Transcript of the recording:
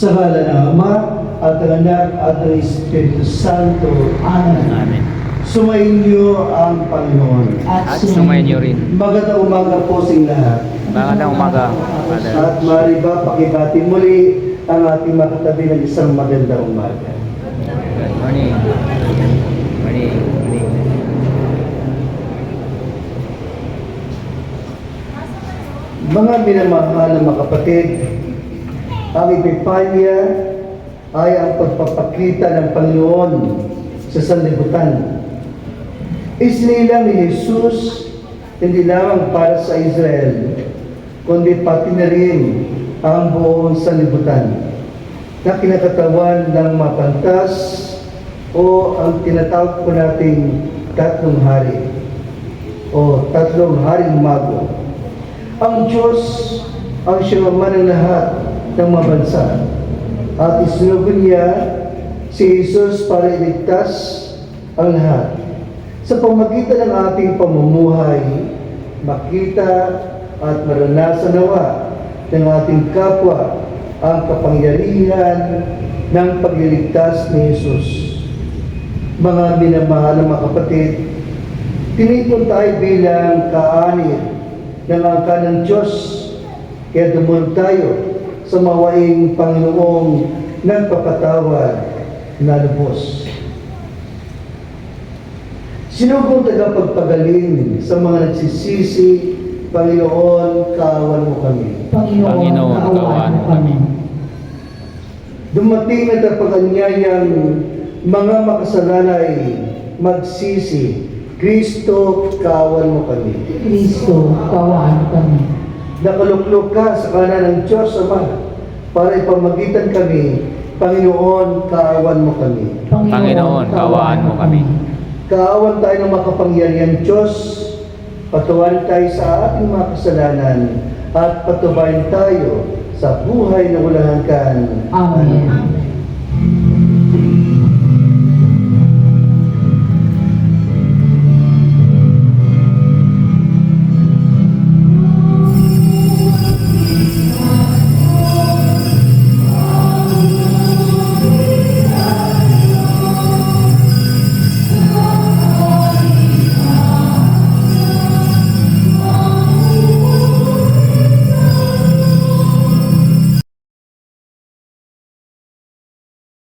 Sa ngalan ng Ama, at ng Anak, at ng Espiritu Santo. Amen. Amen. Sumainyo ang Panginoon. At sumayin niyo rin. Magandang umaga po sa inyong lahat. Magandang umaga, Father. At maaari ba pakibati muli ang ating makatabi ng isang magandang umaga. Good morning. Morning. Morning. Mga minamahal na mga kapatid, ang Epipanya ay ang pagpapakita ng Panginoon sa sanlibutan. Isinilang ni Jesus hindi lamang para sa Israel, kundi pati na rin ang buong sanlibutan na kinakatawan ng mapantas o ang tinatawag po nating tatlong hari o tatlong haring mago. Ang Diyos ang siyamaman ng lahat ng mga bansa at isinugo niya si Jesus para iligtas ang lahat. Sa pamagitan ng ating pamumuhay, makita at maranasan nawa ng ating kapwa ang kapangyarihan ng pagliligtas ni Jesus. Mga minamahal na mga kapatid, tinipon tayo bilang kaanib ng angka ng Diyos, kaya dumunod tayo sa mawaing Panginoong nagpapatawad na lubos. Sinugong tagapagpagaling sa mga nagsisisi, Panginoon, kaawan mo kami. Panginoon, kaawaan mo kami. Dumating na tapag-anyayang mga makasalalay magsisi, Kristo, kaawan mo kami. Kristo, kaawaan kami. Nakaluklok ka sa kanan ng Diyos Ama para ipamagitan kami, Panginoon, kaawan mo kami. Panginoon, kaawaan mo kami. Kaawan tayo ng makapangyarihan Diyos, patawarin tayo sa ating mga kasalanan, at patubayan tayo sa buhay na walang hanggan. Amen.